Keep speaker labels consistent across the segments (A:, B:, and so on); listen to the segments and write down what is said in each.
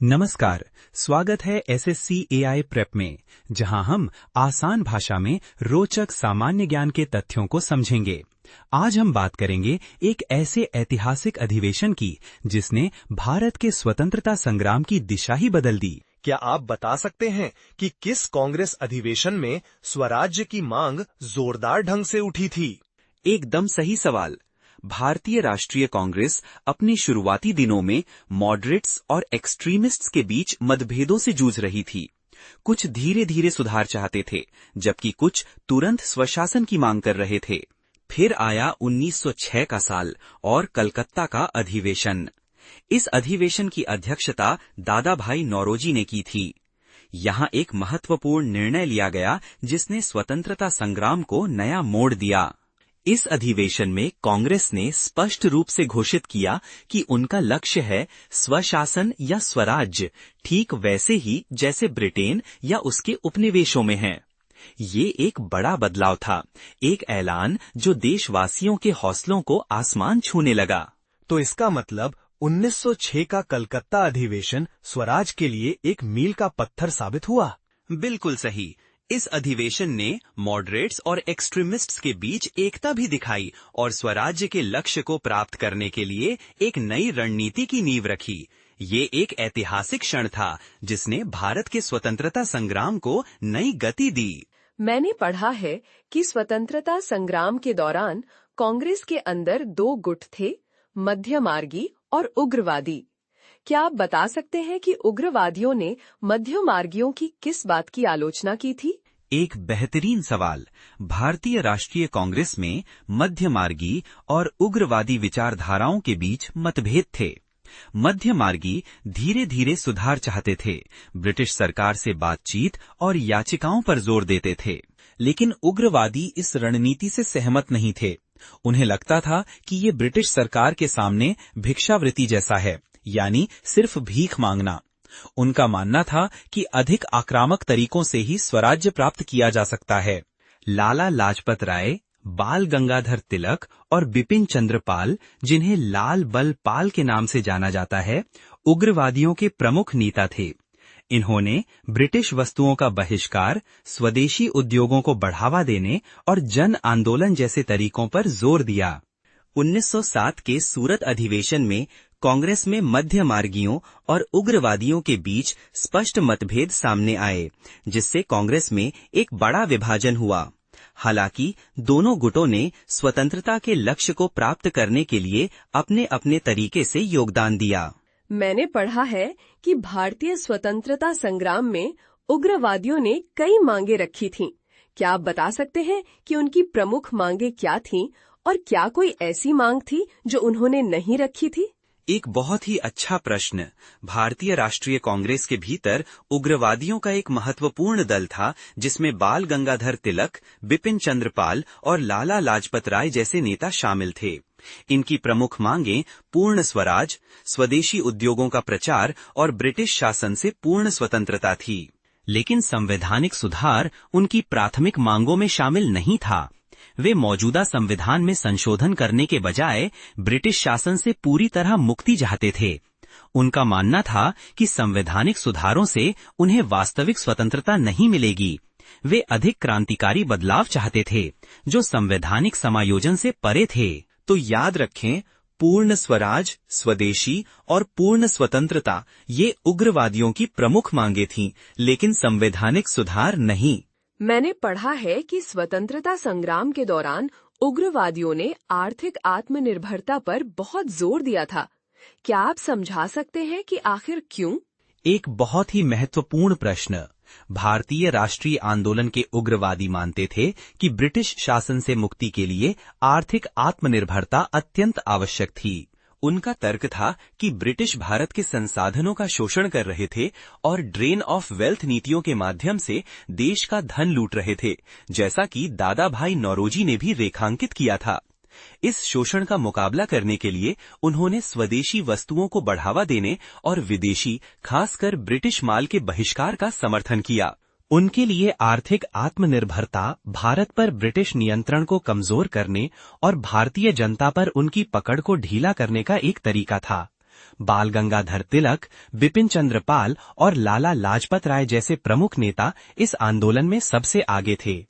A: नमस्कार। स्वागत है एसएससी एआई प्रेप में, जहां हम आसान भाषा में रोचक सामान्य ज्ञान के तथ्यों को समझेंगे। आज हम बात करेंगे एक ऐसे ऐतिहासिक अधिवेशन की जिसने भारत के स्वतंत्रता संग्राम की दिशा ही बदल दी।
B: क्या आप बता सकते हैं कि किस कांग्रेस अधिवेशन में स्वराज्य की मांग जोरदार ढंग से उठी थी?
C: एकदम सही सवाल। भारतीय राष्ट्रीय कांग्रेस अपने शुरुआती दिनों में मॉडरेट्स और एक्सट्रीमिस्ट्स के बीच मतभेदों से जूझ रही थी। कुछ धीरे धीरे सुधार चाहते थे, जबकि कुछ तुरंत स्वशासन की मांग कर रहे थे। फिर आया 1906 का साल और कलकत्ता का अधिवेशन। इस अधिवेशन की अध्यक्षता दादा भाई नौरोजी ने की थी। यहाँ एक महत्वपूर्ण निर्णय लिया गया जिसने स्वतंत्रता संग्राम को नया मोड़ दिया। इस अधिवेशन में कांग्रेस ने स्पष्ट रूप से घोषित किया कि उनका लक्ष्य है स्वशासन या स्वराज्य, ठीक वैसे ही जैसे ब्रिटेन या उसके उपनिवेशों में है। ये एक बड़ा बदलाव था, एक ऐलान जो देशवासियों के हौसलों को आसमान छूने लगा।
B: तो इसका मतलब 1906 का कलकत्ता अधिवेशन स्वराज के लिए एक मील का पत्थर साबित हुआ।
C: बिल्कुल सही। इस अधिवेशन ने मॉडरेट्स और एक्सट्रीमिस्ट्स के बीच एकता भी दिखाई और स्वराज्य के लक्ष्य को प्राप्त करने के लिए एक नई रणनीति की नींव रखी। ये एक ऐतिहासिक क्षण था जिसने भारत के स्वतंत्रता संग्राम को नई गति दी।
D: मैंने पढ़ा है कि स्वतंत्रता संग्राम के दौरान कांग्रेस के अंदर दो गुट थे, मध्यमार्गी और उग्रवादी। क्या आप बता सकते हैं कि उग्रवादियों ने मध्यमार्गियों की किस बात की आलोचना की थी?
C: एक बेहतरीन सवाल। भारतीय राष्ट्रीय कांग्रेस में मध्यमार्गी और उग्रवादी विचारधाराओं के बीच मतभेद थे। मध्यमार्गी धीरे धीरे सुधार चाहते थे, ब्रिटिश सरकार से बातचीत और याचिकाओं पर जोर देते थे। लेकिन उग्रवादी इस रणनीति से सहमत नहीं थे। उन्हें लगता था कि ये ब्रिटिश सरकार के सामने भिक्षावृत्ति जैसा है, यानी सिर्फ भीख मांगना। उनका मानना था कि अधिक आक्रामक तरीकों से ही स्वराज्य प्राप्त किया जा सकता है। लाला लाजपत राय, बाल गंगाधर तिलक और बिपिन चंद्र पाल, जिन्हें लाल बल पाल के नाम से जाना जाता है, उग्रवादियों के प्रमुख नेता थे। इन्होंने ब्रिटिश वस्तुओं का बहिष्कार, स्वदेशी उद्योगों को बढ़ावा देने और जन आंदोलन जैसे तरीकों पर जोर दिया। 1907 के सूरत अधिवेशन में कांग्रेस में मध्यमार्गियों और उग्रवादियों के बीच स्पष्ट मतभेद सामने आए, जिससे कांग्रेस में एक बड़ा विभाजन हुआ। हालांकि दोनों गुटों ने स्वतंत्रता के लक्ष्य को प्राप्त करने के लिए अपने अपने तरीके से योगदान दिया।
D: मैंने पढ़ा है कि भारतीय स्वतंत्रता संग्राम में उग्रवादियों ने कई मांगे रखी थीं। क्या आप बता सकते हैं कि उनकी प्रमुख मांगे क्या थीं और क्या कोई ऐसी मांग थी जो उन्होंने नहीं रखी थी?
C: एक बहुत ही अच्छा प्रश्न। भारतीय राष्ट्रीय कांग्रेस के भीतर उग्रवादियों का एक महत्वपूर्ण दल था, जिसमें बाल गंगाधर तिलक, बिपिन चंद्र पाल और लाला लाजपत राय जैसे नेता शामिल थे। इनकी प्रमुख मांगें पूर्ण स्वराज, स्वदेशी उद्योगों का प्रचार और ब्रिटिश शासन से पूर्ण स्वतंत्रता थी। लेकिन संवैधानिक सुधार उनकी प्राथमिक मांगों में शामिल नहीं था। वे मौजूदा संविधान में संशोधन करने के बजाय ब्रिटिश शासन से पूरी तरह मुक्ति चाहते थे। उनका मानना था कि संवैधानिक सुधारों से उन्हें वास्तविक स्वतंत्रता नहीं मिलेगी। वे अधिक क्रांतिकारी बदलाव चाहते थे, जो संवैधानिक समायोजन से परे थे।
B: तो याद रखें, पूर्ण स्वराज, स्वदेशी और पूर्ण स्वतंत्रता ये उग्रवादियों की प्रमुख मांगे थीं, लेकिन संवैधानिक सुधार नहीं।
D: मैंने पढ़ा है कि स्वतंत्रता संग्राम के दौरान उग्रवादियों ने आर्थिक आत्मनिर्भरता पर बहुत जोर दिया था। क्या आप समझा सकते हैं कि आखिर क्यों?
A: एक बहुत ही महत्वपूर्ण प्रश्न। भारतीय राष्ट्रीय आंदोलन के उग्रवादी मानते थे कि ब्रिटिश शासन से मुक्ति के लिए आर्थिक आत्मनिर्भरता अत्यंत आवश्यक थी। उनका तर्क था कि ब्रिटिश भारत के संसाधनों का शोषण कर रहे थे और ड्रेन ऑफ वेल्थ नीतियों के माध्यम से देश का धन लूट रहे थे, जैसा कि दादा भाई नौरोजी ने भी रेखांकित किया था। इस शोषण का मुकाबला करने के लिए उन्होंने स्वदेशी वस्तुओं को बढ़ावा देने और विदेशी, खासकर ब्रिटिश माल के बहिष्कार का समर्थन किया। उनके लिए आर्थिक आत्मनिर्भरता भारत पर ब्रिटिश नियंत्रण को कमजोर करने और भारतीय जनता पर उनकी पकड़ को ढीला करने का एक तरीका था। बाल गंगाधर तिलक, बिपिन चंद्र पाल और लाला लाजपत राय जैसे प्रमुख नेता इस आंदोलन में सबसे आगे थे।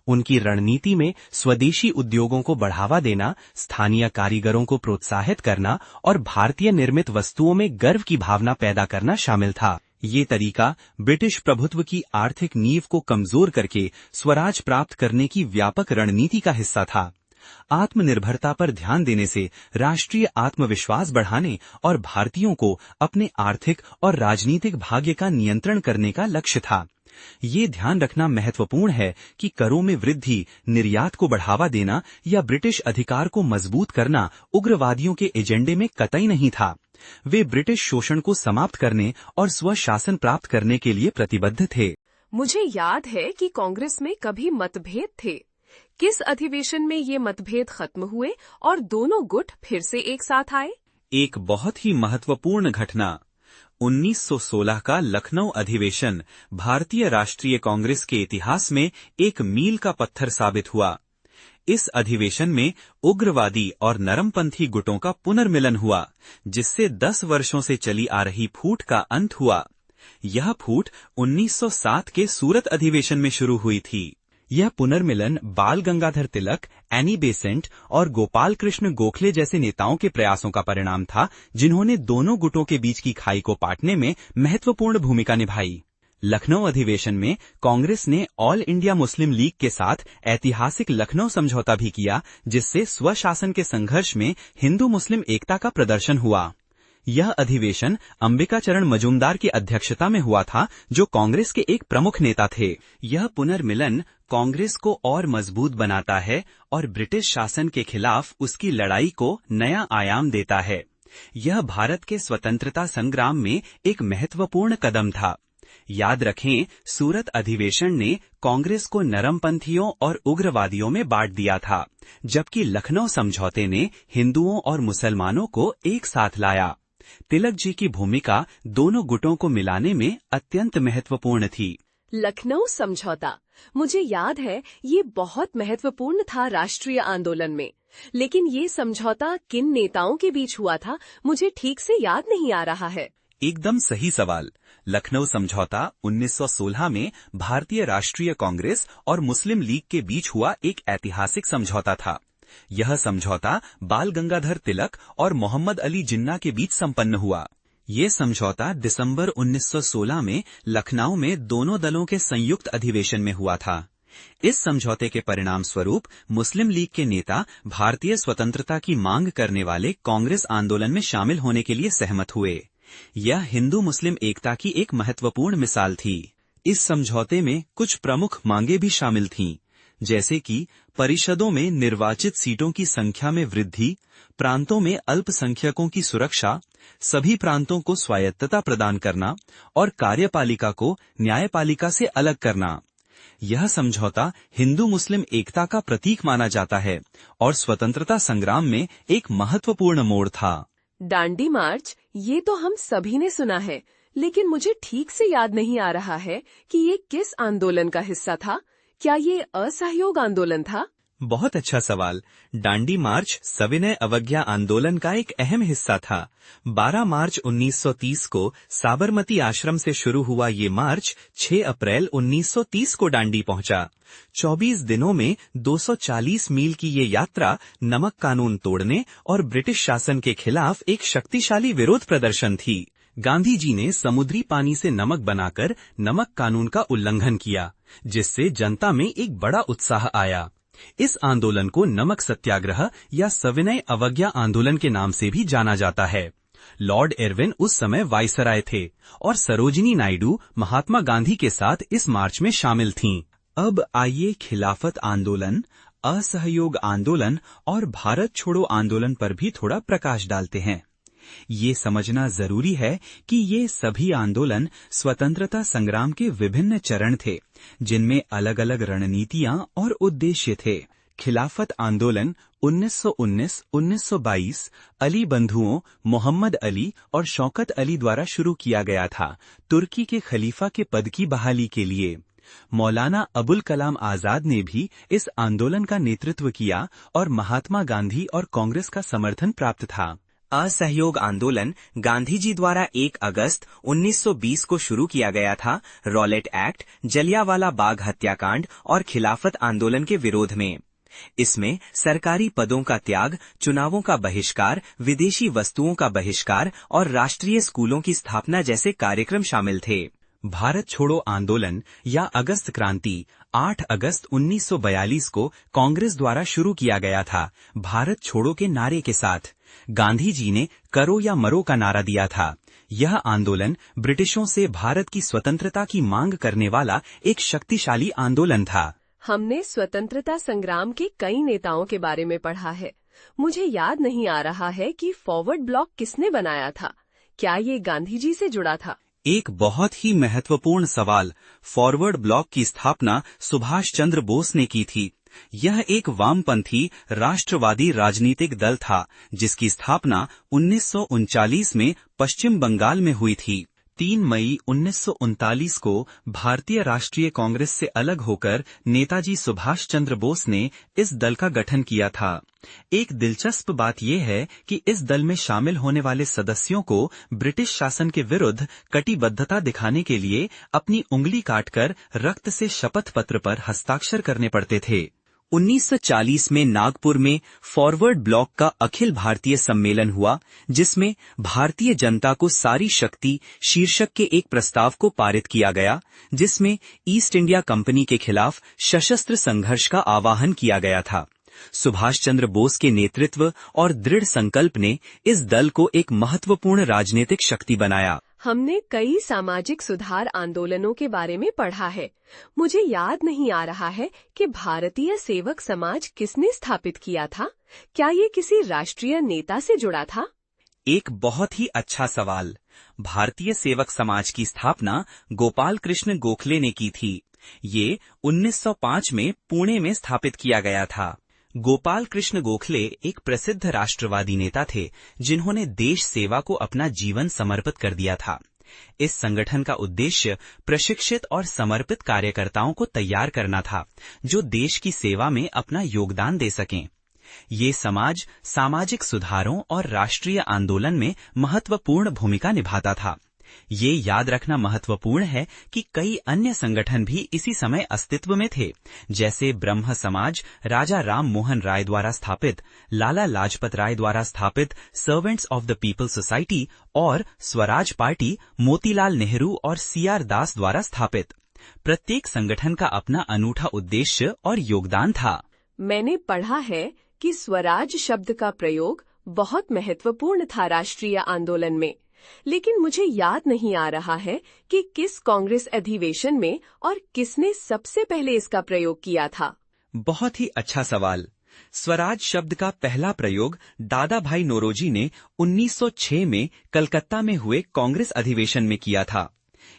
A: उनकी रणनीति में स्वदेशी उद्योगों को बढ़ावा देना, स्थानीय कारीगरों को प्रोत्साहित करना और भारतीय निर्मित वस्तुओं में गर्व की भावना पैदा करना शामिल था। ये तरीका ब्रिटिश प्रभुत्व की आर्थिक नींव को कमजोर करके स्वराज प्राप्त करने की व्यापक रणनीति का हिस्सा था। आत्मनिर्भरता पर ध्यान देने से राष्ट्रीय आत्मविश्वास बढ़ाने और भारतीयों को अपने आर्थिक और राजनीतिक भाग्य का नियंत्रण करने का लक्ष्य था। ये ध्यान रखना महत्वपूर्ण है कि करों में वृद्धि, निर्यात को बढ़ावा देना या ब्रिटिश अधिकार को मजबूत करना उग्रवादियों के एजेंडे में कतई नहीं था। वे ब्रिटिश शोषण को समाप्त करने और स्वशासन प्राप्त करने के लिए प्रतिबद्ध थे।
D: मुझे याद है कि कांग्रेस में कभी मतभेद थे। किस अधिवेशन में ये मतभेद खत्म हुए और दोनों गुट फिर से एक साथ आए?
C: एक बहुत ही महत्वपूर्ण घटना 1916 का लखनऊ अधिवेशन भारतीय राष्ट्रीय कांग्रेस के इतिहास में एक मील का पत्थर साबित हुआ। इस अधिवेशन में उग्रवादी और नरमपंथी गुटों का पुनर्मिलन हुआ, जिससे 10 वर्षों से चली आ रही फूट का अंत हुआ। यह फूट 1907 के सूरत अधिवेशन में शुरू हुई थी।
A: यह पुनर्मिलन बाल गंगाधर तिलक, एनी बेसेंट और गोपाल कृष्ण गोखले जैसे नेताओं के प्रयासों का परिणाम था, जिन्होंने दोनों गुटों के बीच की खाई को पाटने में महत्वपूर्ण भूमिका निभाई। लखनऊ अधिवेशन में कांग्रेस ने ऑल इंडिया मुस्लिम लीग के साथ ऐतिहासिक लखनऊ समझौता भी किया, जिससे स्वशासन के संघर्ष में हिंदू मुस्लिम एकता का प्रदर्शन हुआ। यह अधिवेशन अंबिकाचरण मजूमदार की अध्यक्षता में हुआ था, जो कांग्रेस के एक प्रमुख नेता थे।
C: यह पुनर्मिलन कांग्रेस को और मजबूत बनाता है और ब्रिटिश शासन के खिलाफ उसकी लड़ाई को नया आयाम देता है। यह भारत के स्वतंत्रता संग्राम में एक महत्वपूर्ण कदम था। याद रखें, सूरत अधिवेशन ने कांग्रेस को नरमपंथियों और उग्रवादियों में बांट दिया था, जबकि लखनऊ समझौते ने हिंदुओं और मुसलमानों को एक साथ लाया। तिलक जी की भूमिका दोनों गुटों को मिलाने में अत्यंत महत्वपूर्ण थी।
D: लखनऊ समझौता, मुझे याद है, ये बहुत महत्वपूर्ण था राष्ट्रीय आंदोलन में। लेकिन ये समझौता किन नेताओं के बीच हुआ था, मुझे ठीक से याद नहीं आ रहा है।
C: एकदम सही सवाल। लखनऊ समझौता 1916 में भारतीय राष्ट्रीय कांग्रेस और मुस्लिम लीग के बीच हुआ एक ऐतिहासिक समझौता था। यह समझौता बाल गंगाधर तिलक और मोहम्मद अली जिन्ना के बीच संपन्न हुआ। ये समझौता दिसंबर 1916 में लखनऊ में दोनों दलों के संयुक्त अधिवेशन में हुआ था। इस समझौते के परिणाम स्वरूप मुस्लिम लीग के नेता भारतीय स्वतंत्रता की मांग करने वाले कांग्रेस आंदोलन में शामिल होने के लिए सहमत हुए। यह हिंदू मुस्लिम एकता की एक महत्वपूर्ण मिसाल थी। इस समझौते में कुछ प्रमुख मांगे भी शामिल थीं, जैसे कि परिषदों में निर्वाचित सीटों की संख्या में वृद्धि, प्रांतों में अल्पसंख्यकों की सुरक्षा, सभी प्रांतों को स्वायत्तता प्रदान करना और कार्यपालिका को न्यायपालिका से अलग करना। यह समझौता हिंदू मुस्लिम एकता का प्रतीक माना जाता है और स्वतंत्रता संग्राम में एक महत्वपूर्ण मोड़ था।
D: दांडी मार्च, ये तो हम सभी ने सुना है, लेकिन मुझे ठीक से याद नहीं आ रहा है कि ये किस आंदोलन का हिस्सा था। क्या ये असहयोग आंदोलन था?
C: बहुत अच्छा सवाल। दांडी मार्च सविनय अवज्ञा आंदोलन का एक अहम हिस्सा था। 12 मार्च 1930 को साबरमती आश्रम से शुरू हुआ ये मार्च 6 अप्रैल 1930 को दांडी पहुंचा। 24 दिनों में 240 मील की ये यात्रा नमक कानून तोड़ने और ब्रिटिश शासन के खिलाफ एक शक्तिशाली विरोध प्रदर्शन थी। गांधी जी ने समुद्री पानी से नमक बनाकर नमक कानून का उल्लंघन किया, जिससे जनता में एक बड़ा उत्साह आया। इस आंदोलन को नमक सत्याग्रह या सविनय अवज्ञा आंदोलन के नाम से भी जाना जाता है। लॉर्ड इरविन उस समय वाइसराय थे और सरोजिनी नायडू महात्मा गांधी के साथ इस मार्च में शामिल थीं। अब आइए खिलाफत आंदोलन, असहयोग आंदोलन और भारत छोड़ो आंदोलन पर भी थोड़ा प्रकाश डालते हैं। ये समझना जरूरी है कि ये सभी आंदोलन स्वतंत्रता संग्राम के विभिन्न चरण थे, जिनमें अलग अलग रणनीतियां और उद्देश्य थे। खिलाफत आंदोलन 1919, 1922 अली बंधुओं मोहम्मद अली और शौकत अली द्वारा शुरू किया गया था, तुर्की के खलीफा के पद की बहाली के लिए। मौलाना अबुल कलाम आजाद ने भी इस आंदोलन का नेतृत्व किया और महात्मा गांधी और कांग्रेस का समर्थन प्राप्त था।
B: असहयोग आंदोलन गांधी जी द्वारा 1 अगस्त 1920 को शुरू किया गया था रॉलेट एक्ट, जलियांवाला बाग हत्याकांड और खिलाफत आंदोलन के विरोध में। इसमें सरकारी पदों का त्याग, चुनावों का बहिष्कार, विदेशी वस्तुओं का बहिष्कार और राष्ट्रीय स्कूलों की स्थापना जैसे कार्यक्रम शामिल थे।
A: भारत छोड़ो आंदोलन या अगस्त क्रांति 8 अगस्त 1942 को कांग्रेस द्वारा शुरू किया गया था, भारत छोड़ो के नारे के साथ। गांधी जी ने करो या मरो का नारा दिया था। यह आंदोलन ब्रिटिशों से भारत की स्वतंत्रता की मांग करने वाला एक शक्तिशाली आंदोलन था।
D: हमने स्वतंत्रता संग्राम के कई नेताओं के बारे में पढ़ा है। मुझे याद नहीं आ रहा है कि फॉरवर्ड ब्लॉक किसने बनाया था। क्या ये गांधी जी से जुड़ा था?
A: एक बहुत ही महत्वपूर्ण सवाल। फॉरवर्ड ब्लॉक की स्थापना सुभाष चंद्र बोस ने की थी। यह एक वामपंथी राष्ट्रवादी राजनीतिक दल था, जिसकी स्थापना 1939 में पश्चिम बंगाल में हुई थी। 3 मई 1939 को भारतीय राष्ट्रीय कांग्रेस से अलग होकर नेताजी सुभाष चंद्र बोस ने इस दल का गठन किया था। एक दिलचस्प बात यह है कि इस दल में शामिल होने वाले सदस्यों को ब्रिटिश शासन के विरुद्ध कटिबद्धता दिखाने के लिए अपनी उंगली काटकर रक्त से शपथ पत्र पर हस्ताक्षर करने पड़ते थे।
B: 1940 में नागपुर में फॉरवर्ड ब्लॉक का अखिल भारतीय सम्मेलन हुआ, जिसमें भारतीय जनता को सारी शक्ति शीर्षक के एक प्रस्ताव को पारित किया गया, जिसमें ईस्ट इंडिया कंपनी के खिलाफ सशस्त्र संघर्ष का आह्वान किया गया था। सुभाष चंद्र बोस के नेतृत्व और दृढ़ संकल्प ने इस दल को एक महत्वपूर्ण राजनीतिक शक्ति बनाया।
D: हमने कई सामाजिक सुधार आंदोलनों के बारे में पढ़ा है। मुझे याद नहीं आ रहा है कि भारतीय सेवक समाज किसने स्थापित किया था। क्या ये किसी राष्ट्रीय नेता से जुड़ा था?
A: एक बहुत ही अच्छा सवाल। भारतीय सेवक समाज की स्थापना गोपाल कृष्ण गोखले ने की थी। ये 1905 में पुणे में स्थापित किया गया था। गोपाल कृष्ण गोखले एक प्रसिद्ध राष्ट्रवादी नेता थे, जिन्होंने देश सेवा को अपना जीवन समर्पित कर दिया था। इस संगठन का उद्देश्य प्रशिक्षित और समर्पित कार्यकर्ताओं को तैयार करना था, जो देश की सेवा में अपना योगदान दे सकें। ये समाज सामाजिक सुधारों और राष्ट्रीय आंदोलन में महत्वपूर्ण भूमिका निभाता था। ये याद रखना महत्वपूर्ण है कि कई अन्य संगठन भी इसी समय अस्तित्व में थे, जैसे ब्रह्म समाज राजा राम मोहन राय द्वारा स्थापित, लाला लाजपत राय द्वारा स्थापित servants of the people society और स्वराज पार्टी मोतीलाल नेहरू और CR दास द्वारा स्थापित। प्रत्येक संगठन का अपना अनूठा उद्देश्य और योगदान था।
D: मैंने पढ़ा है कि स्वराज शब्द का प्रयोग बहुत महत्वपूर्ण था राष्ट्रीय आंदोलन में, लेकिन मुझे याद नहीं आ रहा है कि किस कांग्रेस अधिवेशन में और किसने सबसे पहले इसका प्रयोग किया था।
A: बहुत ही अच्छा सवाल। स्वराज शब्द का पहला प्रयोग दादा भाई नौरोजी ने 1906 में कलकत्ता में हुए कांग्रेस अधिवेशन में किया था।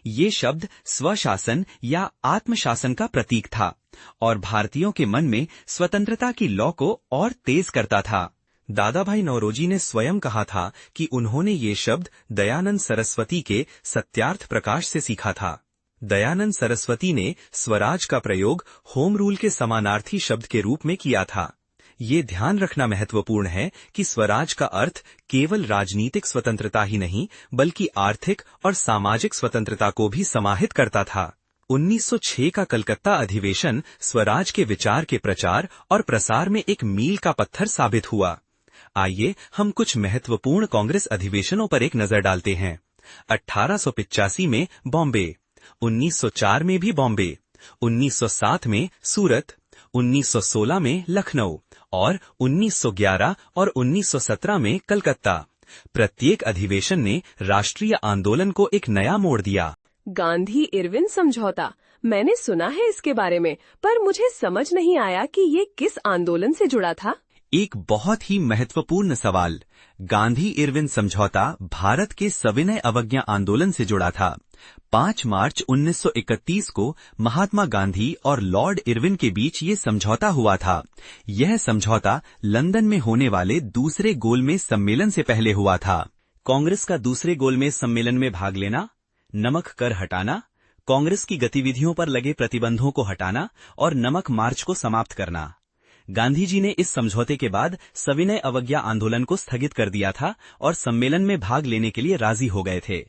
A: ये शब्द स्वशासन या आत्मशासन का प्रतीक था और भारतीयों के मन में स्वतंत्रता की लौ को और तेज करता था। दादा भाई नौरोजी ने स्वयं कहा था कि उन्होंने ये शब्द दयानंद सरस्वती के सत्यार्थ प्रकाश से सीखा था। दयानंद सरस्वती ने स्वराज का प्रयोग होम रूल के समानार्थी शब्द के रूप में किया था। ये ध्यान रखना महत्वपूर्ण है कि स्वराज का अर्थ केवल राजनीतिक स्वतंत्रता ही नहीं, बल्कि आर्थिक और सामाजिक स्वतंत्रता को भी समाहित करता था। 1906 का कलकत्ता अधिवेशन स्वराज के विचार के प्रचार और प्रसार में एक मील का पत्थर साबित हुआ। आइए हम कुछ महत्वपूर्ण कांग्रेस अधिवेशनों पर एक नजर डालते हैं। 1885 में बॉम्बे, 1904 में भी बॉम्बे, 1907 में सूरत, 1916 में लखनऊ और 1911 और 1917 में कलकत्ता। प्रत्येक अधिवेशन ने राष्ट्रीय आंदोलन को एक नया मोड़ दिया।
D: गांधी इरविन समझौता, मैंने सुना है इसके बारे में, पर मुझे समझ नहीं आया कि ये किस आंदोलन से जुड़ा था।
A: एक बहुत ही महत्वपूर्ण सवाल। गांधी इरविन समझौता भारत के सविनय अवज्ञा आंदोलन से जुड़ा था। 5 मार्च 1931 को महात्मा गांधी और लॉर्ड इरविन के बीच ये समझौता हुआ था। यह समझौता लंदन में होने वाले दूसरे गोलमेज सम्मेलन से पहले हुआ था। कांग्रेस का दूसरे गोलमेज सम्मेलन में भाग लेना, नमक कर हटाना, कांग्रेस की गतिविधियों पर लगे प्रतिबंधों को हटाना और नमक मार्च को समाप्त करना।
C: गांधी जी ने इस समझौते के बाद सविनय अवज्ञा आंदोलन को स्थगित कर दिया था और सम्मेलन में भाग लेने के लिए राजी हो गए थे।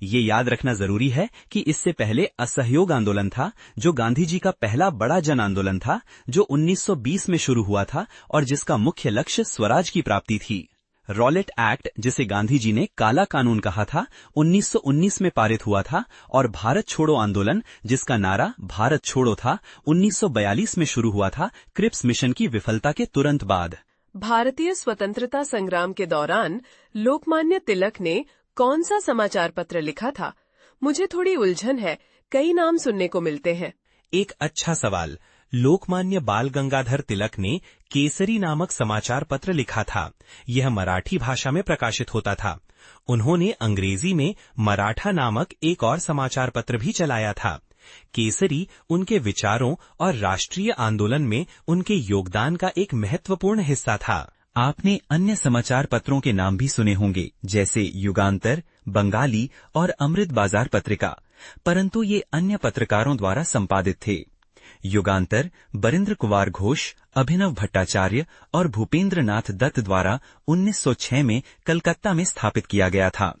C: ये याद रखना जरूरी है कि इससे पहले असहयोग आंदोलन था, जो गांधी जी का पहला बड़ा जन आंदोलन था, जो 1920 में शुरू हुआ था और जिसका मुख्य लक्ष्य स्वराज की प्राप्ति थी। रॉलेट एक्ट, जिसे गांधी जी ने काला कानून कहा था, 1919 में पारित हुआ था और भारत छोड़ो आंदोलन, जिसका नारा भारत छोड़ो था, 1942 में शुरू हुआ था, क्रिप्स मिशन की विफलता के तुरंत बाद।
D: भारतीय स्वतंत्रता संग्राम के दौरान लोकमान्य तिलक ने कौन सा समाचार पत्र लिखा था? मुझे थोड़ी उलझन है, कई नाम सुनने को मिलते हैं।
A: एक अच्छा सवाल। लोकमान्य बाल गंगाधर तिलक ने केसरी नामक समाचार पत्र लिखा था। यह मराठी भाषा में प्रकाशित होता था। उन्होंने अंग्रेजी में मराठा नामक एक और समाचार पत्र भी चलाया था। केसरी उनके विचारों और राष्ट्रीय आंदोलन में उनके योगदान का एक महत्वपूर्ण हिस्सा था।
C: आपने अन्य समाचार पत्रों के नाम भी सुने होंगे, जैसे युगांतर, बंगाली और अमृत बाजार पत्रिका, परंतु ये अन्य पत्रकारों द्वारा संपादित थे। युगांतर बरिंद्र कुमार घोष, अभिनव भट्टाचार्य और भूपेंद्र नाथ दत्त द्वारा 1906 में कलकत्ता में स्थापित किया गया था।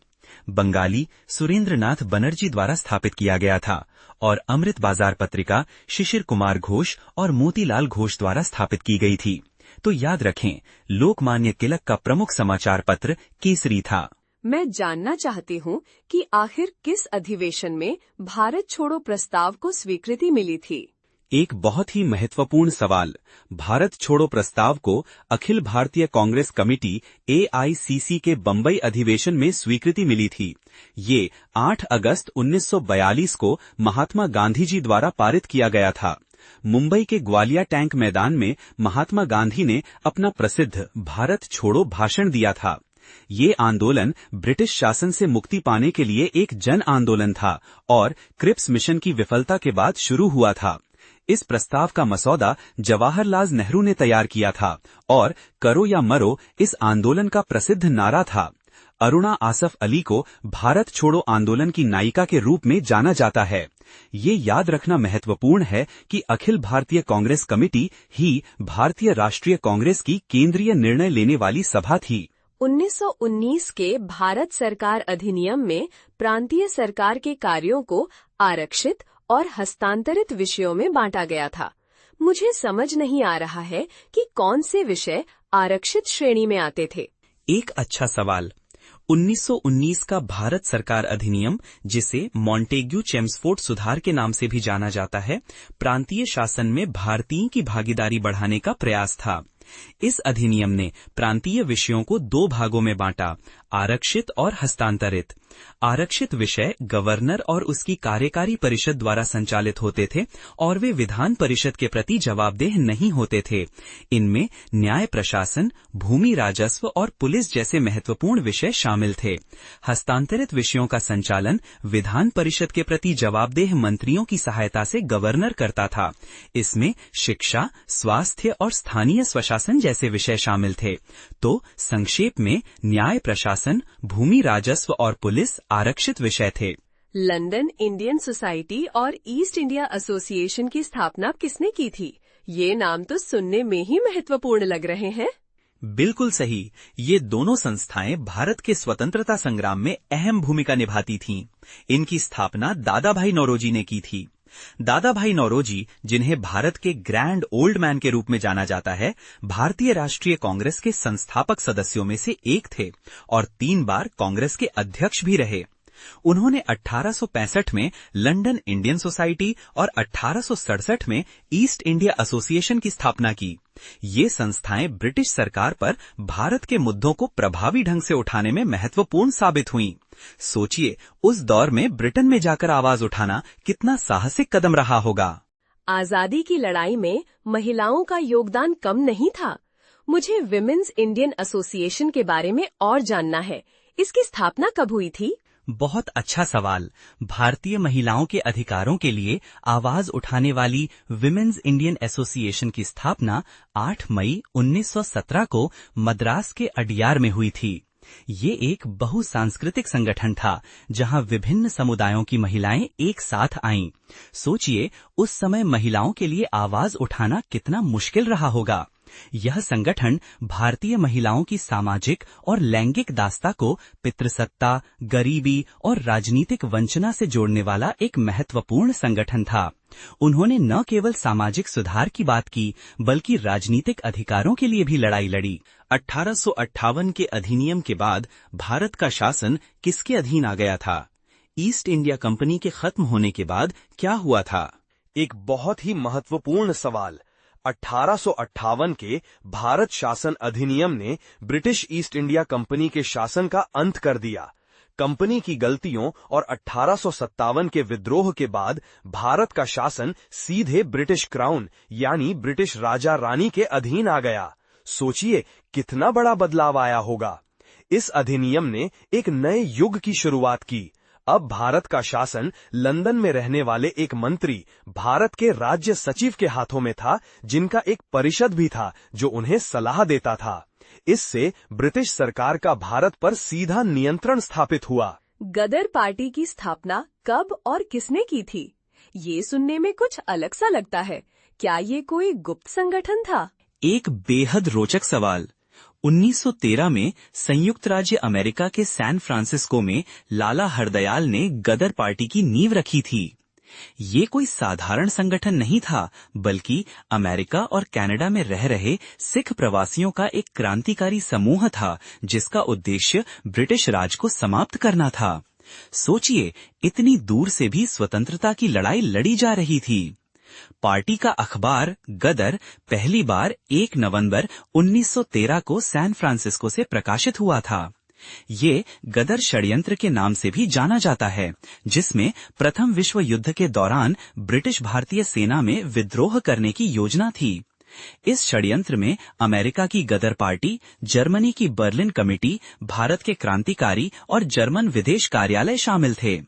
C: बंगाली सुरेंद्र नाथ बनर्जी द्वारा स्थापित किया गया था और अमृत बाजार पत्रिका शिशिर कुमार घोष और मोतीलाल घोष द्वारा स्थापित की गई थी। तो याद रखें, लोकमान्य तिलक का प्रमुख समाचार पत्र केसरी था।
D: मैं जानना चाहती हूँ कि आखिर किस अधिवेशन में भारत छोड़ो प्रस्ताव को स्वीकृति मिली थी?
C: एक बहुत ही महत्वपूर्ण सवाल। भारत छोड़ो प्रस्ताव को अखिल भारतीय कांग्रेस कमेटी AICC के बंबई अधिवेशन में स्वीकृति मिली थी। ये 8 अगस्त 1942 को महात्मा गांधी जी द्वारा पारित किया गया था। मुंबई के ग्वालिया टैंक मैदान में महात्मा गांधी ने अपना प्रसिद्ध भारत छोड़ो भाषण दिया था। ये आंदोलन ब्रिटिश शासन से मुक्ति पाने के लिए एक जन आंदोलन था और क्रिप्स मिशन की विफलता के बाद शुरू हुआ था। इस प्रस्ताव का मसौदा जवाहरलाल नेहरू ने तैयार किया था और करो या मरो इस आंदोलन का प्रसिद्ध नारा था। अरुणा आसफ अली को भारत छोड़ो आंदोलन की नायिका के रूप में जाना जाता है। ये याद रखना महत्वपूर्ण है कि अखिल भारतीय कांग्रेस कमेटी ही भारतीय राष्ट्रीय कांग्रेस की केंद्रीय निर्णय लेने वाली सभा थी।
D: 1919 के भारत सरकार अधिनियम में प्रांतीय सरकार के कार्यों को आरक्षित और हस्तांतरित विषयों में बांटा गया था। मुझे समझ नहीं आ रहा है कि कौन से विषय आरक्षित श्रेणी में आते थे।
A: एक अच्छा सवाल। 1919 का भारत सरकार अधिनियम, जिसे मॉन्टेग्यू चेम्सफोर्ड सुधार के नाम से भी जाना जाता है, प्रांतीय शासन में भारतीयों की भागीदारी बढ़ाने का प्रयास था। इस अधिनियम ने प्रांतीय विषयों को 2 भागों में बांटा, आरक्षित और हस्तांतरित। आरक्षित विषय गवर्नर और उसकी कार्यकारी परिषद द्वारा संचालित होते थे और वे विधान परिषद के प्रति जवाबदेह नहीं होते थे। इनमें न्याय प्रशासन, भूमि राजस्व और पुलिस जैसे महत्वपूर्ण विषय शामिल थे। हस्तांतरित विषयों का संचालन विधान परिषद के प्रति जवाबदेह मंत्रियों की सहायता से गवर्नर करता था। इसमें शिक्षा, स्वास्थ्य और स्थानीय स्वशासन जैसे विषय शामिल थे। तो संक्षेप में न्याय प्रशासन, भूमि राजस्व और पुलिस आरक्षित विषय थे।
D: लंदन इंडियन सोसाइटी और ईस्ट इंडिया एसोसिएशन की स्थापना किसने की थी? ये नाम तो सुनने में ही महत्वपूर्ण लग रहे हैं।
A: बिल्कुल सही। ये दोनों संस्थाएं भारत के स्वतंत्रता संग्राम में अहम भूमिका निभाती थीं। इनकी स्थापना दादा भाई नौरोजी ने की थी। दादा भाई नौरोजी, जिन्हें भारत के ग्रैंड ओल्ड मैन के रूप में जाना जाता है, भारतीय राष्ट्रीय कांग्रेस के संस्थापक सदस्यों में से एक थे और 3 बार कांग्रेस के अध्यक्ष भी रहे। उन्होंने 1865 में लंदन इंडियन सोसाइटी और 1867 में ईस्ट इंडिया एसोसिएशन की स्थापना की। ये संस्थाएं ब्रिटिश सरकार पर भारत के मुद्दों को प्रभावी ढंग से उठाने में महत्वपूर्ण साबित हुईं। सोचिए, उस दौर में ब्रिटेन में जाकर आवाज उठाना कितना साहसिक कदम रहा होगा।
D: आजादी की लड़ाई में महिलाओं का योगदान कम नहीं था। मुझे विमेन्स इंडियन एसोसिएशन के बारे में और जानना है। इसकी स्थापना कब हुई थी?
A: बहुत अच्छा सवाल। भारतीय महिलाओं के अधिकारों के लिए आवाज उठाने वाली विमेन्स इंडियन एसोसिएशन की स्थापना 8 मई 1917 को मद्रास के अडियार में हुई थी। ये एक बहुसांस्कृतिक संगठन था जहां विभिन्न समुदायों की महिलाएं एक साथ आईं। सोचिए, उस समय महिलाओं के लिए आवाज उठाना कितना मुश्किल रहा होगा। यह संगठन भारतीय महिलाओं की सामाजिक और लैंगिक दास्ता को पितृसत्ता, गरीबी और राजनीतिक वंचना से जोड़ने वाला एक महत्वपूर्ण संगठन था। उन्होंने न केवल सामाजिक सुधार की बात की, बल्कि राजनीतिक अधिकारों के लिए भी लड़ाई लड़ी।
C: 1858 के अधिनियम के बाद भारत का शासन किसके अधीन आ गया था? ईस्ट इंडिया कंपनी के खत्म होने के बाद क्या हुआ था?
E: एक बहुत ही महत्वपूर्ण सवाल। 1858 के भारत शासन अधिनियम ने ब्रिटिश ईस्ट इंडिया कंपनी के शासन का अंत कर दिया। कंपनी की गलतियों और 1857 के विद्रोह के बाद भारत का शासन सीधे ब्रिटिश क्राउन यानी ब्रिटिश राजा रानी के अधीन आ गया। सोचिए कितना बड़ा बदलाव आया होगा। इस अधिनियम ने एक नए युग की शुरुआत की। अब भारत का शासन लंदन में रहने वाले एक मंत्री, भारत के राज्य सचिव के हाथों में था, जिनका एक परिषद भी था जो उन्हें सलाह देता था। इससे ब्रिटिश सरकार का भारत पर सीधा नियंत्रण स्थापित हुआ।
D: गदर पार्टी की स्थापना कब और किसने की थी? ये सुनने में कुछ अलग सा लगता है। क्या ये कोई गुप्त संगठन था?
B: एक बेहद रोचक सवाल। 1913 में संयुक्त राज्य अमेरिका के सैन फ्रांसिस्को में लाला हरदयाल ने गदर पार्टी की नींव रखी थी। ये कोई साधारण संगठन नहीं था, बल्कि अमेरिका और कनाडा में रह रहे सिख प्रवासियों का एक क्रांतिकारी समूह था, जिसका उद्देश्य ब्रिटिश राज को समाप्त करना था। सोचिए, इतनी दूर से भी स्वतंत्रता की लड़ाई लड़ी जा रही थी। पार्टी का अखबार गदर पहली बार 1 नवंबर 1913 को सैन फ्रांसिस्को से प्रकाशित हुआ था। ये गदर षड्यंत्र के नाम से भी जाना जाता है, जिसमें प्रथम विश्व युद्ध के दौरान ब्रिटिश भारतीय सेना में विद्रोह करने की योजना थी। इस षड्यंत्र में अमेरिका की गदर पार्टी, जर्मनी की बर्लिन कमेटी, भारत के क्रांतिकारी और जर्मन विदेश कार्यालय शामिल थे।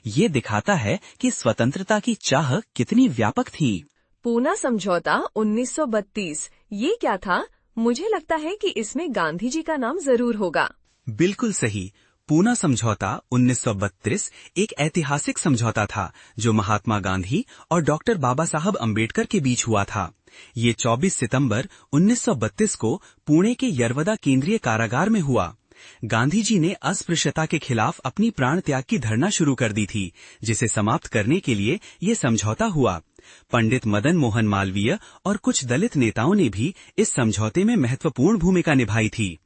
B: ये दिखाता है कि स्वतंत्रता की चाह कितनी व्यापक थी।
D: पूना समझौता 1932, ये क्या था? मुझे लगता है कि इसमें गांधी जी का नाम जरूर होगा।
A: बिल्कुल सही। पूना समझौता 1932 एक ऐतिहासिक समझौता था जो महात्मा गांधी और डॉक्टर बाबा साहब अम्बेडकर के बीच हुआ था। ये 24 सितंबर 1932 को पुणे के यरवदा केंद्रीय कारागार में हुआ। गांधी जी ने अस्पृश्यता के खिलाफ अपनी प्राण त्याग की धरना शुरू कर दी थी, जिसे समाप्त करने के लिए ये समझौता हुआ। पंडित मदन मोहन मालवीय और कुछ दलित नेताओं ने भी इस समझौते में महत्वपूर्ण भूमिका निभाई थी।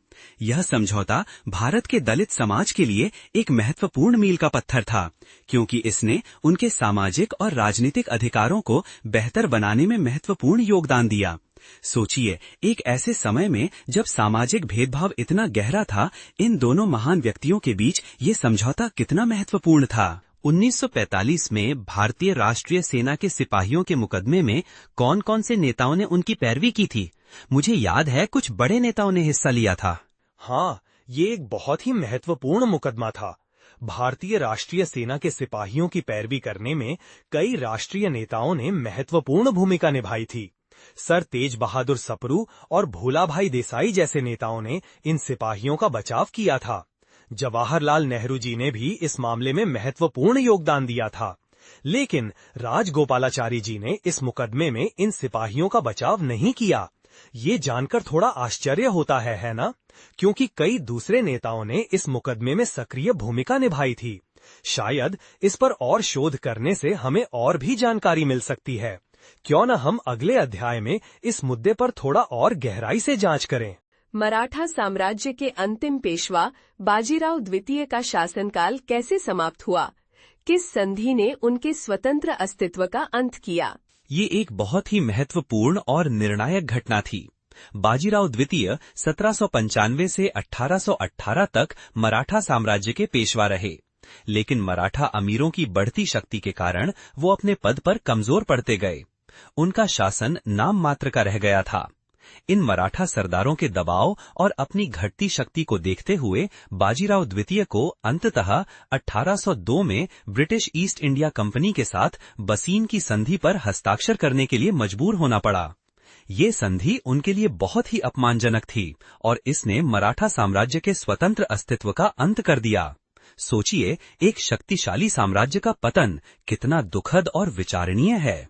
A: यह समझौता भारत के दलित समाज के लिए एक महत्वपूर्ण मील का पत्थर था, क्योंकि इसने उनके सामाजिक और राजनीतिक अधिकारों को बेहतर बनाने में महत्वपूर्ण योगदान दिया। सोचिए, एक ऐसे समय में जब सामाजिक भेदभाव इतना गहरा था, इन दोनों महान व्यक्तियों के बीच ये समझौता कितना महत्वपूर्ण था।
C: 1945 में भारतीय राष्ट्रीय सेना के सिपाहियों के मुकदमे में कौन कौन से नेताओं ने उनकी पैरवी की थी? मुझे याद है कुछ बड़े नेताओं ने हिस्सा लिया था।
E: हाँ, ये एक बहुत ही महत्वपूर्ण मुकदमा था। भारतीय राष्ट्रीय सेना के सिपाहियों की पैरवी करने में कई राष्ट्रीय नेताओं ने महत्वपूर्ण भूमिका निभाई थी। सर तेज बहादुर सप्रू और भोलाभाई देसाई जैसे नेताओं ने इन सिपाहियों का बचाव किया था। जवाहरलाल नेहरू जी ने भी इस मामले में महत्वपूर्ण योगदान दिया था। लेकिन राजगोपालाचारी जी ने इस मुकदमे में इन सिपाहियों का बचाव नहीं किया। ये जानकर थोड़ा आश्चर्य होता है ना? क्योंकि कई दूसरे नेताओं ने इस मुकदमे में सक्रिय भूमिका निभाई थी। शायद इस पर और शोध करने से हमें और भी जानकारी मिल सकती है। क्यों न हम अगले अध्याय में इस मुद्दे पर थोड़ा और गहराई से जांच करें।
D: मराठा साम्राज्य के अंतिम पेशवा बाजीराव द्वितीय का शासनकाल कैसे समाप्त हुआ? किस संधि ने उनके स्वतंत्र अस्तित्व का अंत किया?
C: ये एक बहुत ही महत्वपूर्ण और निर्णायक घटना थी। बाजीराव द्वितीय 1795 से 1818 तक मराठा साम्राज्य के पेशवा रहे, लेकिन मराठा अमीरों की बढ़ती शक्ति के कारण वो अपने पद पर कमजोर पड़ते गए। उनका शासन नाम मात्र का रह गया था। इन मराठा सरदारों के दबाव और अपनी घटती शक्ति को देखते हुए बाजीराव द्वितीय को अंततः 1802 में ब्रिटिश ईस्ट इंडिया कंपनी के साथ बसीन की संधि पर हस्ताक्षर करने के लिए मजबूर होना पड़ा। ये संधि उनके लिए बहुत ही अपमानजनक थी और इसने मराठा साम्राज्य के स्वतंत्र अस्तित्व का अंत कर दिया। सोचिए, एक शक्तिशाली साम्राज्य का पतन कितना दुखद और विचारणीय है।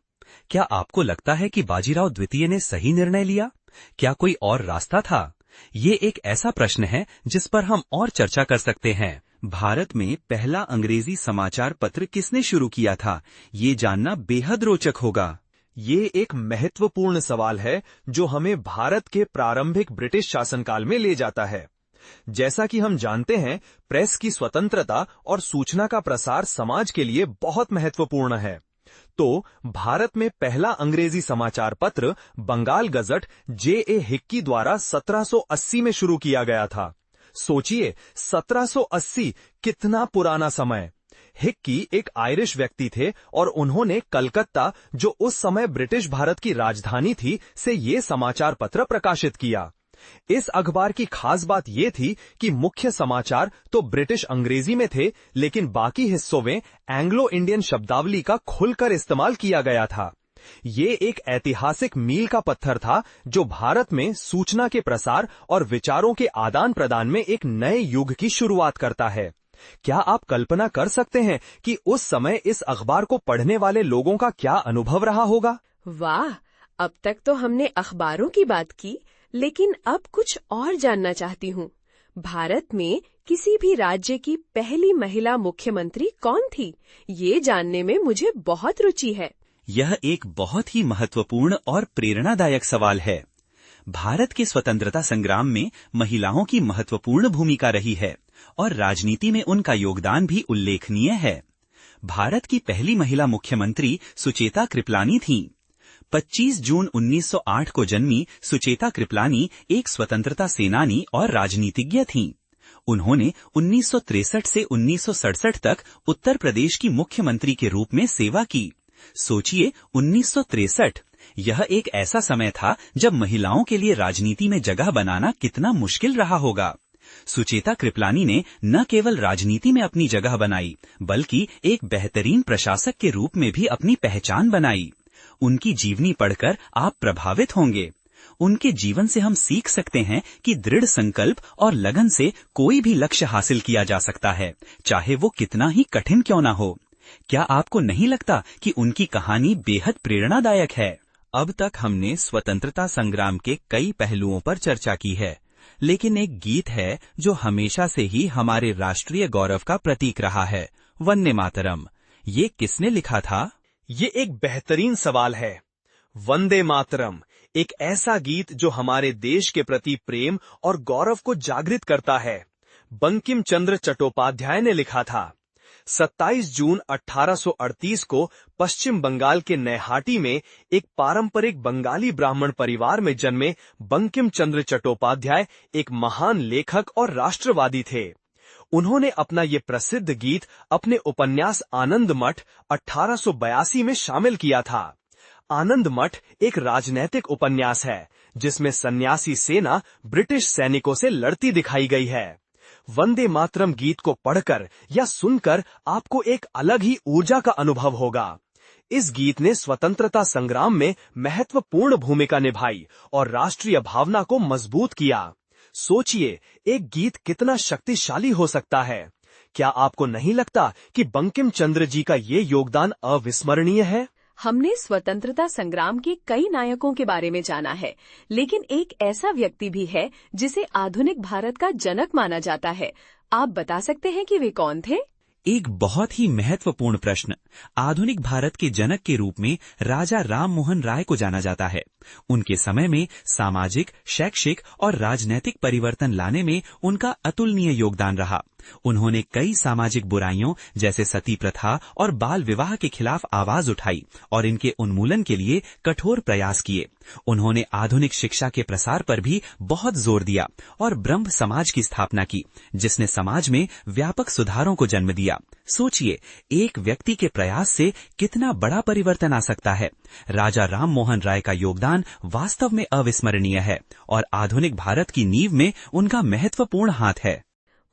C: क्या आपको लगता है कि बाजीराव द्वितीय ने सही निर्णय लिया? क्या कोई और रास्ता था? ये एक ऐसा प्रश्न है जिस पर हम और चर्चा कर सकते हैं।
B: भारत में पहला अंग्रेजी समाचार पत्र किसने शुरू किया था, ये जानना बेहद रोचक होगा।
E: ये एक महत्वपूर्ण सवाल है जो हमें भारत के प्रारंभिक ब्रिटिश शासनकाल में ले जाता है। जैसा कि हम जानते हैं, प्रेस की स्वतंत्रता और सूचना का प्रसार समाज के लिए बहुत महत्वपूर्ण है। तो भारत में पहला अंग्रेजी समाचार पत्र बंगाल गजट J.A. हिक्की द्वारा 1780 में शुरू किया गया था। सोचिए, 1780 कितना पुराना समय। हिक्की एक आयरिश व्यक्ति थे और उन्होंने कलकत्ता, जो उस समय ब्रिटिश भारत की राजधानी थी, से ये समाचार पत्र प्रकाशित किया। इस अखबार की खास बात यह थी कि मुख्य समाचार तो ब्रिटिश अंग्रेजी में थे, लेकिन बाकी हिस्सों में एंग्लो इंडियन शब्दावली का खुलकर इस्तेमाल किया गया था। ये एक ऐतिहासिक मील का पत्थर था जो भारत में सूचना के प्रसार और विचारों के आदान प्रदान में एक नए युग की शुरुआत करता है। क्या आप कल्पना कर सकते हैं कि उस समय इस अखबार को पढ़ने वाले लोगों का क्या अनुभव रहा होगा?
D: वाह, अब तक तो हमने अखबारों की बात की, लेकिन अब कुछ और जानना चाहती हूँ। भारत में किसी भी राज्य की पहली महिला मुख्यमंत्री कौन थी? ये जानने में मुझे बहुत रुचि है।
B: यह एक बहुत ही महत्वपूर्ण और प्रेरणादायक सवाल है। भारत के स्वतंत्रता संग्राम में महिलाओं की महत्वपूर्ण भूमिका रही है और राजनीति में उनका योगदान भी उल्लेखनीय है। भारत की पहली महिला मुख्यमंत्री सुचेता कृपलानी थीं। 25 जून 1908 को जन्मी सुचेता कृपलानी एक स्वतंत्रता सेनानी और राजनीतिज्ञ थीं। उन्होंने 1963 से 1967 तक उत्तर प्रदेश की मुख्यमंत्री के रूप में सेवा की। सोचिए, 1963, यह एक ऐसा समय था जब महिलाओं के लिए राजनीति में जगह बनाना कितना मुश्किल रहा होगा। सुचेता कृपलानी ने न केवल राजनीति में अपनी जगह बनाई, बल्कि एक बेहतरीन प्रशासक के रूप में भी अपनी पहचान बनाई। उनकी जीवनी पढ़कर आप प्रभावित होंगे। उनके जीवन से हम सीख सकते हैं कि दृढ़ संकल्प और लगन से कोई भी लक्ष्य हासिल किया जा सकता है, चाहे वो कितना ही कठिन क्यों न हो। क्या आपको नहीं लगता कि उनकी कहानी बेहद प्रेरणादायक है?
C: अब तक हमने स्वतंत्रता संग्राम के कई पहलुओं पर चर्चा की है, लेकिन एक गीत है जो हमेशा से ही हमारे राष्ट्रीय गौरव का प्रतीक रहा है, वंदे मातरम। ये किसने लिखा था?
E: ये एक बेहतरीन सवाल है। वंदे मातरम एक ऐसा गीत जो हमारे देश के प्रति प्रेम और गौरव को जागृत करता है। बंकिम चंद्र चट्टोपाध्याय ने लिखा था। 27 जून 1838 को पश्चिम बंगाल के नैहाटी में एक पारंपरिक बंगाली ब्राह्मण परिवार में जन्मे बंकिम चंद्र चट्टोपाध्याय एक महान लेखक और राष्ट्रवादी थे। उन्होंने अपना ये प्रसिद्ध गीत अपने उपन्यास आनंद मठ 1882 में शामिल किया था। आनंद मठ एक राजनैतिक उपन्यास है जिसमें सन्यासी सेना ब्रिटिश सैनिकों से लड़ती दिखाई गई है। वंदे मातरम गीत को पढ़कर या सुनकर आपको एक अलग ही ऊर्जा का अनुभव होगा। इस गीत ने स्वतंत्रता संग्राम में महत्वपूर्ण भूमिका निभाई और राष्ट्रीय भावना को मजबूत किया। सोचिए, एक गीत कितना शक्तिशाली हो सकता है। क्या आपको नहीं लगता कि बंकिम चंद्र जी का ये योगदान अविस्मरणीय है?
D: हमने स्वतंत्रता संग्राम के कई नायकों के बारे में जाना है, लेकिन एक ऐसा व्यक्ति भी है जिसे आधुनिक भारत का जनक माना जाता है। आप बता सकते हैं कि वे कौन थे?
C: एक बहुत ही महत्वपूर्ण प्रश्न। आधुनिक भारत के जनक के रूप में राजा राम मोहन राय को जाना जाता है। उनके समय में सामाजिक, शैक्षिक और राजनैतिक परिवर्तन लाने में उनका अतुलनीय योगदान रहा। उन्होंने कई सामाजिक बुराइयों जैसे सती प्रथा और बाल विवाह के खिलाफ आवाज उठाई और इनके उन्मूलन के लिए कठोर प्रयास किए। उन्होंने आधुनिक शिक्षा के प्रसार पर भी बहुत जोर दिया और ब्रह्म समाज की स्थापना की, जिसने समाज में व्यापक सुधारों को जन्म दिया। सोचिए, एक व्यक्ति के प्रयास से कितना बड़ा परिवर्तन आ सकता है। राजा राम मोहन राय का योगदान वास्तव में अविस्मरणीय है और आधुनिक भारत की नींव में उनका महत्वपूर्ण हाथ है।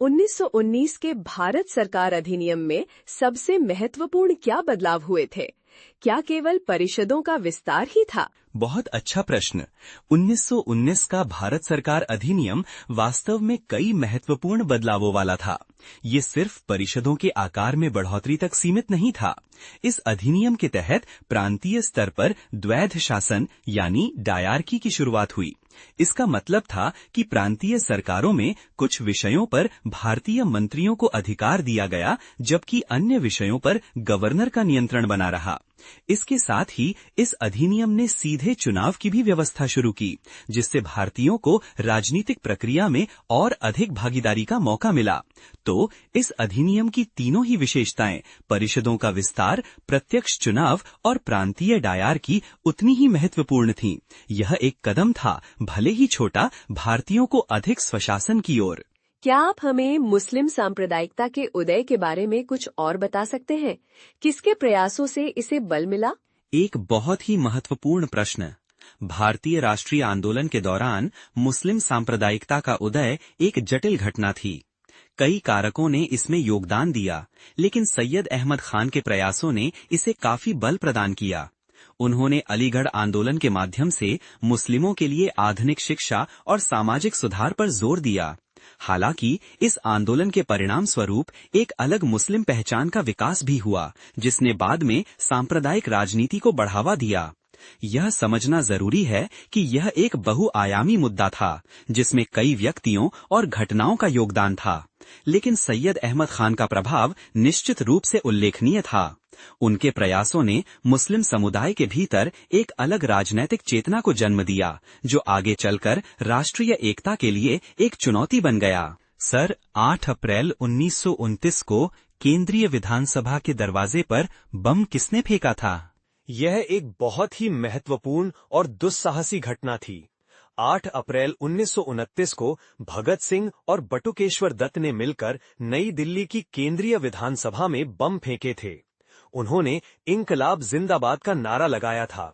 D: 1919 के भारत सरकार अधिनियम में सबसे महत्वपूर्ण क्या बदलाव हुए थे? क्या केवल परिषदों का विस्तार ही था?
B: बहुत अच्छा प्रश्न। 1919 का भारत सरकार अधिनियम वास्तव में कई महत्वपूर्ण बदलावों वाला था। ये सिर्फ परिषदों के आकार में बढ़ोतरी तक सीमित नहीं था। इस अधिनियम के तहत प्रांतीय स्तर पर द्वैध शासन यानी डायार्की की शुरुआत हुई। इसका मतलब था कि प्रांतीय सरकारों में कुछ विषयों पर भारतीय मंत्रियों को अधिकार दिया गया, जबकि अन्य विषयों पर गवर्नर का नियंत्रण बना रहा। इसके साथ ही इस अधिनियम ने सीधे चुनाव की भी व्यवस्था शुरू की, जिससे भारतीयों को राजनीतिक प्रक्रिया में और अधिक भागीदारी का मौका मिला। तो इस अधिनियम की तीनों ही विशेषताएं, परिषदों का विस्तार, प्रत्यक्ष चुनाव और प्रांतीय डायार्की, उतनी ही महत्वपूर्ण थीं। यह एक कदम था, भले ही छोटा, भारतीयों को अधिक स्वशासन की ओर।
D: क्या आप हमें मुस्लिम सांप्रदायिकता के उदय के बारे में कुछ और बता सकते हैं? किसके प्रयासों से इसे बल मिला?
B: एक बहुत ही महत्वपूर्ण प्रश्न। भारतीय राष्ट्रीय आंदोलन के दौरान मुस्लिम सांप्रदायिकता का उदय एक जटिल घटना थी। कई कारकों ने इसमें योगदान दिया, लेकिन सैयद अहमद खान के प्रयासों ने इसे काफी बल प्रदान किया। उन्होंने अलीगढ़ आंदोलन के माध्यम से मुस्लिमों के लिए आधुनिक शिक्षा और सामाजिक सुधार पर जोर दिया। हालांकि इस आंदोलन के परिणाम स्वरूप एक अलग मुस्लिम पहचान का विकास भी हुआ, जिसने बाद में सांप्रदायिक राजनीति को बढ़ावा दिया। यह समझना जरूरी है कि यह एक बहुआयामी मुद्दा था, जिसमें कई व्यक्तियों और घटनाओं का योगदान था, लेकिन सैयद अहमद खान का प्रभाव निश्चित रूप से उल्लेखनीय था। उनके प्रयासों ने मुस्लिम समुदाय के भीतर एक अलग राजनैतिक चेतना को जन्म दिया, जो आगे चलकर राष्ट्रीय एकता के लिए एक चुनौती बन गया।
C: सर, 8 अप्रैल 1929 को केंद्रीय विधानसभा के दरवाजे पर बम किसने फेंका था?
E: यह एक बहुत ही महत्वपूर्ण और दुस्साहसी घटना थी। 8 अप्रैल 1929 को भगत सिंह और बटुकेश्वर दत्त ने मिलकर नई दिल्ली की केंद्रीय विधानसभा में बम फेंके थे। उन्होंने इंकलाब जिंदाबाद का नारा लगाया था।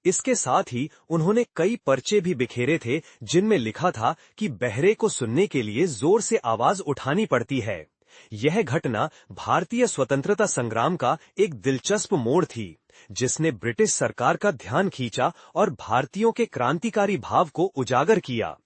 E: इसके साथ ही उन्होंने कई पर्चे भी बिखेरे थे, जिनमें लिखा था कि बहरे को सुनने के लिए जोर से आवाज उठानी पड़ती है। यह घटना भारतीय स्वतंत्रता संग्राम का एक दिलचस्प मोड़ थी, जिसने ब्रिटिश सरकार का ध्यान खींचा और भारतीयों के क्रांतिकारी भाव को उजागर किया।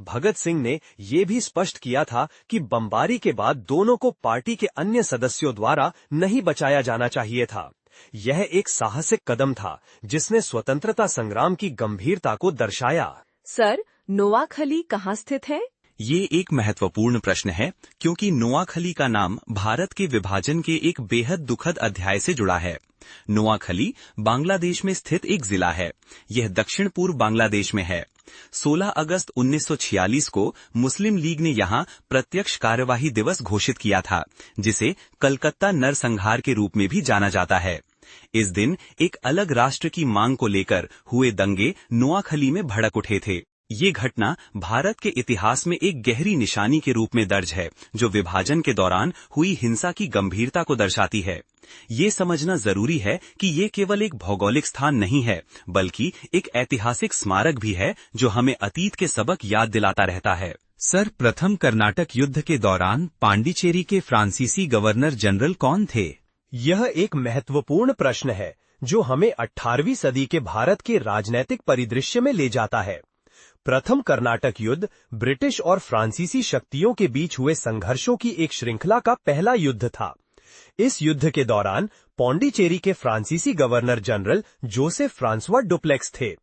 E: भगत सिंह ने ये भी स्पष्ट किया था कि बमबारी के बाद दोनों को पार्टी के अन्य सदस्यों द्वारा नहीं बचाया जाना चाहिए था। यह एक साहसिक कदम था, जिसने स्वतंत्रता संग्राम की गंभीरता को दर्शाया।
D: सर, नोआखली कहाँ स्थित है?
C: ये एक महत्वपूर्ण प्रश्न है, क्योंकि नोआखली का नाम भारत के विभाजन के एक बेहद दुखद अध्याय से जुड़ा है। नोआखली बांग्लादेश में स्थित एक जिला है। यह दक्षिण पूर्व बांग्लादेश में है। 16 अगस्त 1946 को मुस्लिम लीग ने यहाँ प्रत्यक्ष कार्यवाही दिवस घोषित किया था, जिसे कलकत्ता नरसंहार के रूप में भी जाना जाता है। इस दिन एक अलग राष्ट्र की मांग को लेकर हुए दंगे नोआखली में भड़क उठे थे। ये घटना भारत के इतिहास में एक गहरी निशानी के रूप में दर्ज है, जो विभाजन के दौरान हुई हिंसा की गंभीरता को दर्शाती है। ये समझना जरूरी है कि ये केवल एक भौगोलिक स्थान नहीं है, बल्कि एक ऐतिहासिक स्मारक भी है, जो हमें अतीत के सबक याद दिलाता रहता है।
A: सर, प्रथम कर्नाटक युद्ध के दौरान पांडिचेरी के फ्रांसीसी गवर्नर जनरल कौन थे?
E: यह एक महत्वपूर्ण प्रश्न है, जो हमें 18वीं सदी के भारत के राजनैतिक परिदृश्य में ले जाता है। प्रथम कर्नाटक युद्ध ब्रिटिश और फ्रांसीसी शक्तियों के बीच हुए संघर्षों की एक श्रृंखला का पहला युद्ध था। इस युद्ध के दौरान पौंडीचेरी के फ्रांसीसी governor general Joseph Francois Dupleix थे।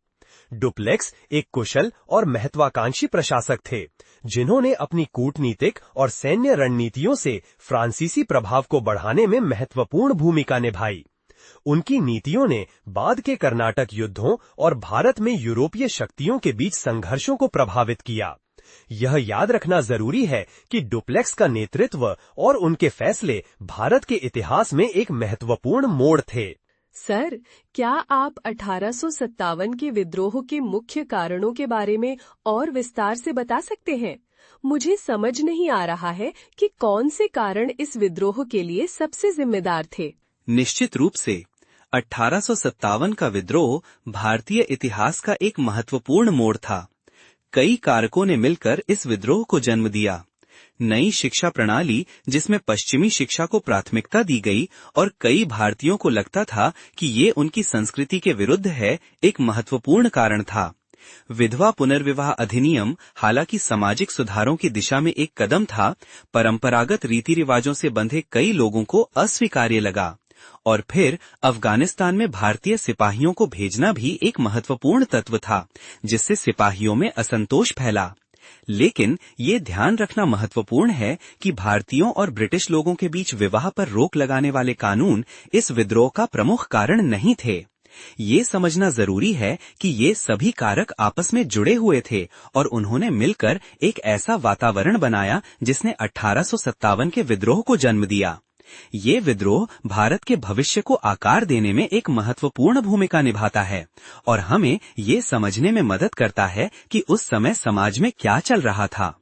E: डुप्लेक्स एक कुशल और महत्वाकांक्षी प्रशासक थे, जिन्होंने अपनी कूटनीतिक और सैन्य रणनीतियों से फ्रांसीसी प्रभाव को बढ़ाने में महत्वपूर्ण भूमिका निभाई। उनकी नीतियों ने बाद के कर्नाटक युद्धों और भारत में यूरोपीय शक्तियों के बीच संघर्षों को प्रभावित किया। यह याद रखना जरूरी है कि डुप्लेक्स का नेतृत्व और उनके फैसले भारत के इतिहास में एक महत्वपूर्ण मोड़ थे।
D: सर, क्या आप 1857 के विद्रोह के मुख्य कारणों के बारे में और विस्तार से बता सकते हैं? मुझे समझ नहीं आ रहा है कि कौन से कारण इस विद्रोह के लिए सबसे जिम्मेदार थे।
B: निश्चित रूप से 1857 का विद्रोह भारतीय इतिहास का एक महत्वपूर्ण मोड़ था। कई कारकों ने मिलकर इस विद्रोह को जन्म दिया। नई शिक्षा प्रणाली जिसमें पश्चिमी शिक्षा को प्राथमिकता दी गई और कई भारतीयों को लगता था कि ये उनकी संस्कृति के विरुद्ध है, एक महत्वपूर्ण कारण था। विधवा पुनर्विवाह अधिनियम हालांकि सामाजिक सुधारों की दिशा में एक कदम था, परंपरागत रीति रिवाजों से बंधे कई लोगों को अस्वीकार्य लगा। और फिर अफगानिस्तान में भारतीय सिपाहियों को भेजना भी एक महत्वपूर्ण तत्व था, जिससे सिपाहियों में असंतोष फैला। लेकिन ये ध्यान रखना महत्वपूर्ण है कि भारतीयों और ब्रिटिश लोगों के बीच विवाह पर रोक लगाने वाले कानून इस विद्रोह का प्रमुख कारण नहीं थे। ये समझना जरूरी है कि ये सभी कारक आपस में जुड़े हुए थे और उन्होंने मिलकर एक ऐसा वातावरण बनाया जिसने 1857 के विद्रोह को जन्म दिया। ये विद्रोह भारत के भविष्य को आकार देने में एक महत्वपूर्ण भूमिका निभाता है और हमें ये समझने में मदद करता है कि उस समय समाज में क्या चल रहा था।